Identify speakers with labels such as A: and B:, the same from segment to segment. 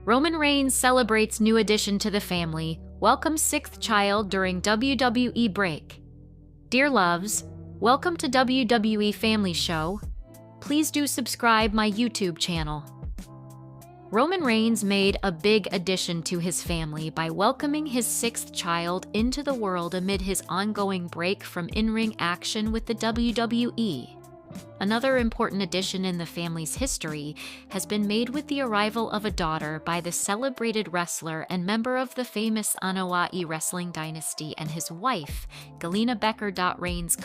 A: Roman Reigns celebrates new addition to the family, welcomes sixth child during WWE break. Dear loves, welcome to WWE Family Show. Please do subscribe my YouTube channel. Roman Reigns made a big addition to his family by welcoming his sixth child into the world amid his ongoing break from in-ring action with the WWE. Another important addition in the family's history has been made with the arrival of a daughter by the celebrated wrestler and member of the famous Anoa'i wrestling dynasty and his wife, Galina Becker. Reigns,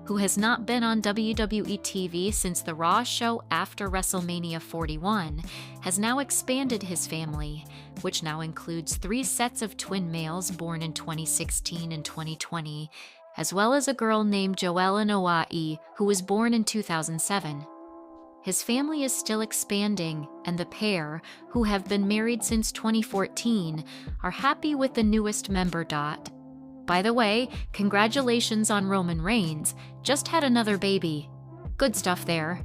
A: who has not been on WWE TV since the Raw show after WrestleMania 41, has now expanded his family, which now includes 3 sets of twin males born in 2016 and 2020, as well as a girl named Joelle Anoa'i, who was born in 2007. His family is still expanding, and the pair, who have been married since 2014, are happy with the newest member. By the way, congratulations on Roman Reigns, just had another baby. Good stuff there,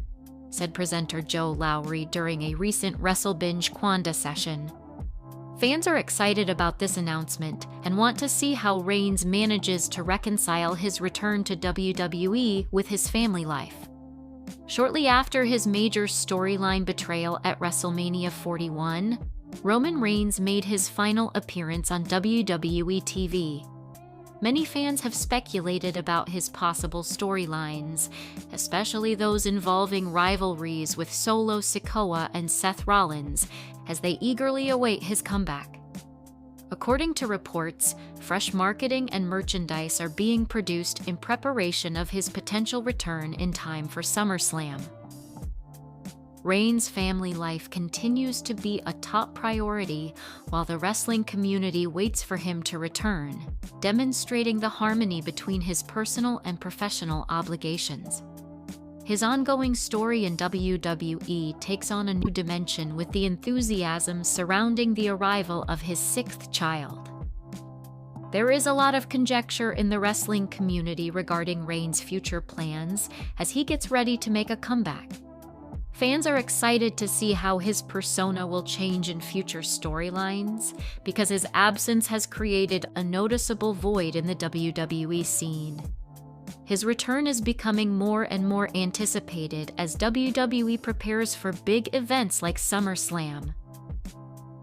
A: said presenter Joe Lowry during a recent WrestleBinge Quanda session. Fans are excited about this announcement and want to see how Reigns manages to reconcile his return to WWE with his family life. Shortly after his major storyline betrayal at WrestleMania 41, Roman Reigns made his final appearance on WWE TV. Many fans have speculated about his possible storylines, especially those involving rivalries with Solo Sikoa and Seth Rollins, as they eagerly await his comeback. According to reports, fresh marketing and merchandise are being produced in preparation of his potential return in time for SummerSlam. Reigns' family life continues to be a top priority while the wrestling community waits for him to return, demonstrating the harmony between his personal and professional obligations. His ongoing story in WWE takes on a new dimension with the enthusiasm surrounding the arrival of his 6th child. There is a lot of conjecture in the wrestling community regarding Reigns' future plans as he gets ready to make a comeback. Fans are excited to see how his persona will change in future storylines because his absence has created a noticeable void in the WWE scene. His return is becoming more and more anticipated as WWE prepares for big events like SummerSlam.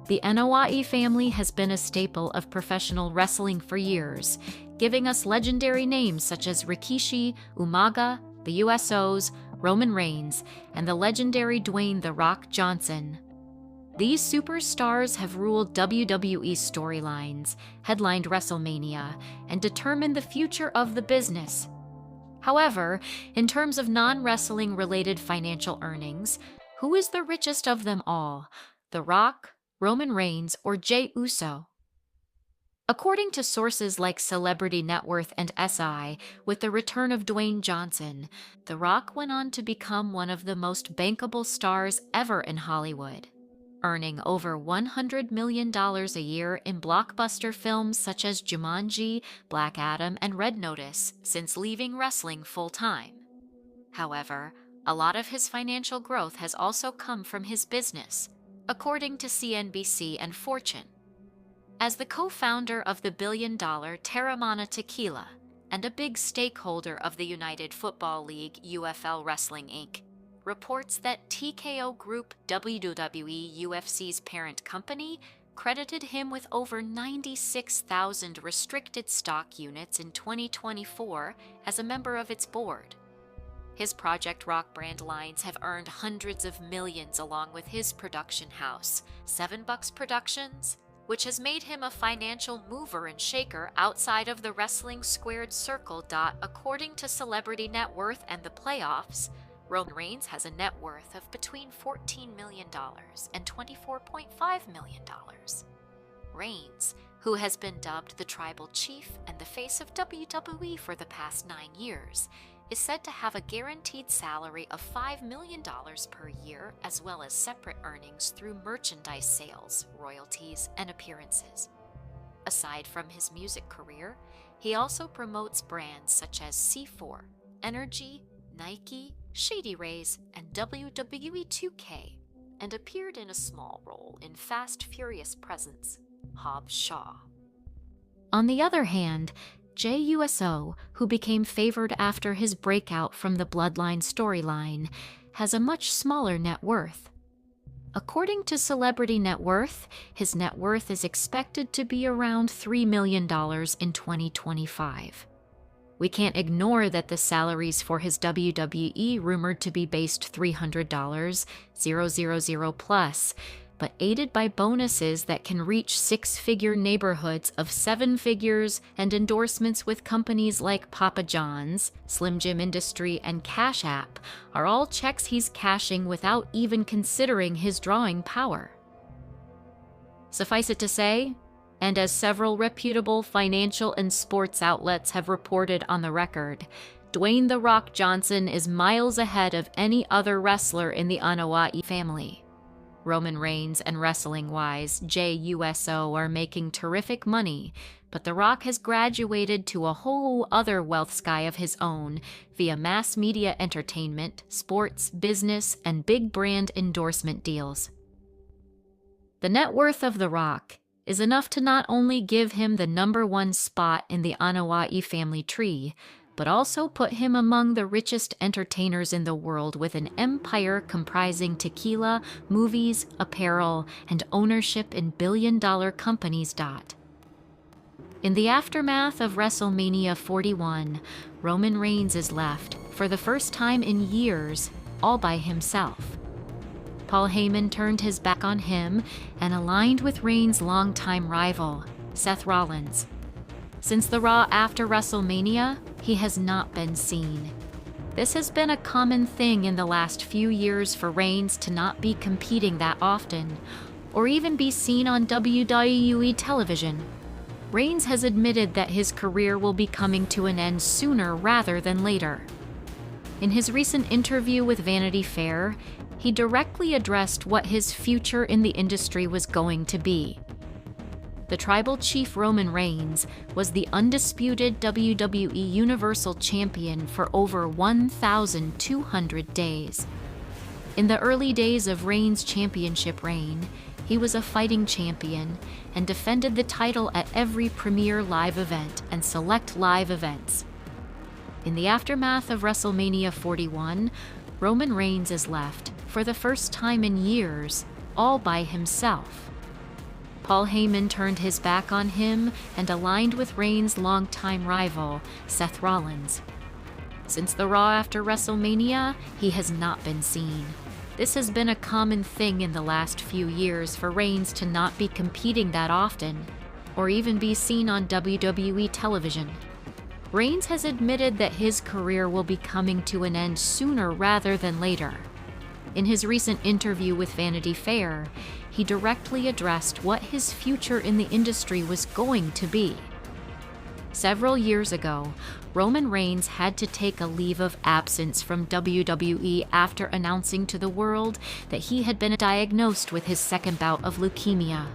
A: The Anoa'i family has been a staple of professional wrestling for years, giving us legendary names such as Rikishi, Umaga, the USOs, Roman Reigns, and the legendary Dwayne "The Rock" Johnson. These superstars have ruled WWE storylines, headlined WrestleMania, and determined the future of the business. However, in terms of non-wrestling related financial earnings, who is the richest of them all? The Rock, Roman Reigns, or Jey Uso? According to sources like Celebrity Net Worth and SI, with the return of Dwayne Johnson, The Rock went on to become one of the most bankable stars ever in Hollywood, earning over $100 million a year in blockbuster films such as Jumanji, Black Adam, and Red Notice since leaving wrestling full-time. However, a lot of his financial growth has also come from his business, according to CNBC and Fortune. As the co-founder of the billion-dollar Terramana Tequila and a big stakeholder of the United Football League UFL Wrestling Inc., reports that TKO Group, WWE UFC's parent company, credited him with over 96,000 restricted stock units in 2024 as a member of its board. His Project Rock brand lines have earned hundreds of millions along with his production house, Seven Bucks Productions, which has made him a financial mover and shaker outside of the wrestling squared circle. According to Celebrity Net Worth and the Playoffs, Roman Reigns has a net worth of between $14 million and $24.5 million. Reigns, who has been dubbed the Tribal Chief and the face of WWE for the past 9 years, is said to have a guaranteed salary of $5 million per year, as well as separate earnings through merchandise sales, royalties, and appearances. Aside from his music career, he also promotes brands such as C4, Energy, Nike, Shady Rays, and WWE 2K, and appeared in a small role in Fast Furious Presents, Hobbs Shaw. On the other hand, Jey Uso, who became favored after his breakout from the Bloodline storyline, has a much smaller net worth. According to Celebrity Net Worth, his net worth is expected to be around $3 million in 2025. We can't ignore that the salaries for his WWE rumored to be based $300, 000 plus, but aided by bonuses that can reach six-figure neighborhoods of seven figures and endorsements with companies like Papa John's, Slim Jim Industry, and Cash App are all checks he's cashing without even considering his drawing power. Suffice it to say, and as several reputable financial and sports outlets have reported on the record, Dwayne "The Rock" Johnson is miles ahead of any other wrestler in the Anoa'i family. Roman Reigns and wrestling-wise, Jey Uso are making terrific money, but The Rock has graduated to a whole other wealth sky of his own via mass media entertainment, sports, business, and big brand endorsement deals. The net worth of The Rock is enough to not only give him the #1 spot in the Anoa'i family tree, but also put him among the richest entertainers in the world with an empire comprising tequila, movies, apparel, and ownership in billion-dollar companies. In the aftermath of WrestleMania 41, Roman Reigns is left, for the first time in years, all by himself. Paul Heyman turned his back on him and aligned with Reigns' longtime rival, Seth Rollins. Since the Raw after WrestleMania, he has not been seen. This has been a common thing in the last few years for Reigns to not be competing that often, or even be seen on WWE television. Reigns has admitted that his career will be coming to an end sooner rather than later. In his recent interview with Vanity Fair, he directly addressed what his future in the industry was going to be. The Tribal Chief Roman Reigns was the undisputed WWE Universal Champion for over 1,200 days. In the early days of Reigns' championship reign, he was a fighting champion and defended the title at every premier live event and select live events. In the aftermath of WrestleMania 41, Roman Reigns is left, for the first time in years, all by himself. Paul Heyman turned his back on him and aligned with Reigns' longtime rival, Seth Rollins. Since the Raw after WrestleMania, he has not been seen. This has been a common thing in the last few years for Reigns to not be competing that often, or even be seen on WWE television. Reigns has admitted that his career will be coming to an end sooner rather than later. In his recent interview with Vanity Fair, he directly addressed what his future in the industry was going to be. Several years ago, Roman Reigns had to take a leave of absence from WWE after announcing to the world that he had been diagnosed with his second bout of leukemia.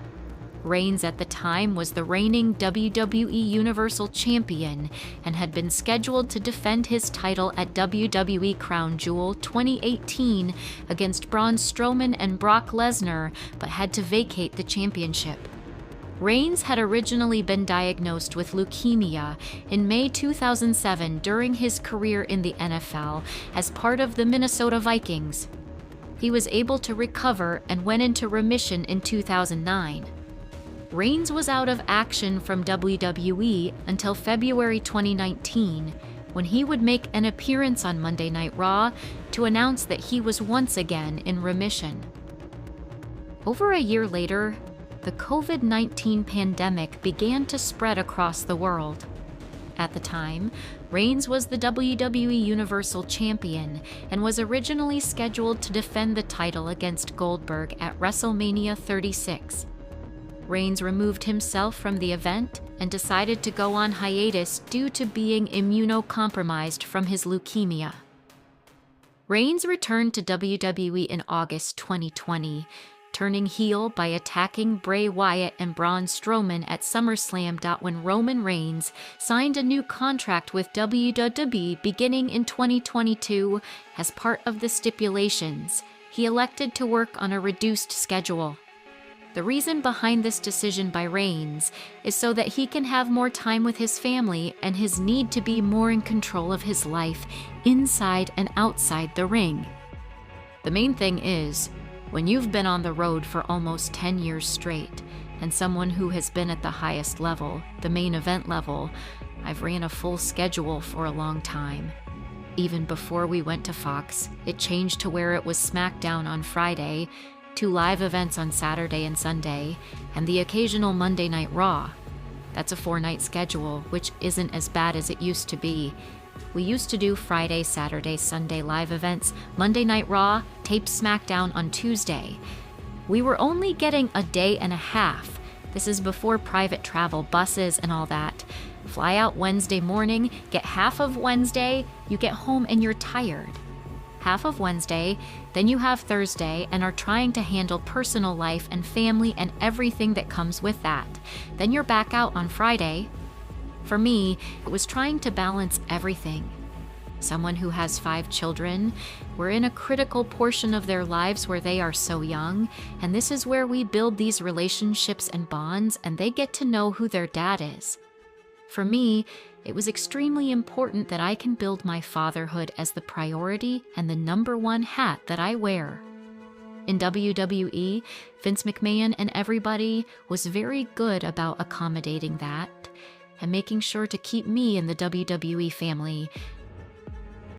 A: Reigns at the time was the reigning WWE Universal Champion and had been scheduled to defend his title at WWE Crown Jewel 2018 against Braun Strowman and Brock Lesnar, but had to vacate the championship. Reigns had originally been diagnosed with leukemia in May 2007 during his career in the NFL as part of the Minnesota Vikings. He was able to recover and went into remission in 2009. Reigns was out of action from WWE until February 2019, when he would make an appearance on Monday Night Raw to announce that he was once again in remission. Over a year later, the COVID-19 pandemic began to spread across the world. At the time, Reigns was the WWE Universal Champion and was originally scheduled to defend the title against Goldberg at WrestleMania 36. Reigns removed himself from the event and decided to go on hiatus due to being immunocompromised from his leukemia. Reigns returned to WWE in August 2020, turning heel by attacking Bray Wyatt and Braun Strowman at SummerSlam. When Roman Reigns signed a new contract with WWE beginning in 2022, as part of the stipulations, he elected to work on a reduced schedule. The reason behind this decision by Reigns is so that he can have more time with his family and his need to be more in control of his life inside and outside the ring. The main thing is, when you've been on the road for almost 10 years straight, and someone who has been at the highest level, the main event level, I've ran a full schedule for a long time. Even before we went to Fox, it changed to where it was SmackDown on Friday, 2 live events on Saturday and Sunday, and the occasional Monday Night Raw. That's a 4-night schedule, which isn't as bad as it used to be. We used to do Friday, Saturday, Sunday live events, Monday Night Raw, taped SmackDown on Tuesday. We were only getting a day and a half. This is before private travel, buses, and all that. Fly out Wednesday morning, get half of Wednesday, you get home and you're tired. Half of Wednesday, then you have Thursday and are trying to handle personal life and family and everything that comes with that. Then you're back out on Friday. For me, it was trying to balance everything. Someone who has 5 children, we're in a critical portion of their lives where they are so young, and this is where we build these relationships and bonds, and they get to know who their dad is. For me, it was extremely important that I can build my fatherhood as the priority and the #1 hat that I wear. In WWE, Vince McMahon and everybody was very good about accommodating that and making sure to keep me in the WWE family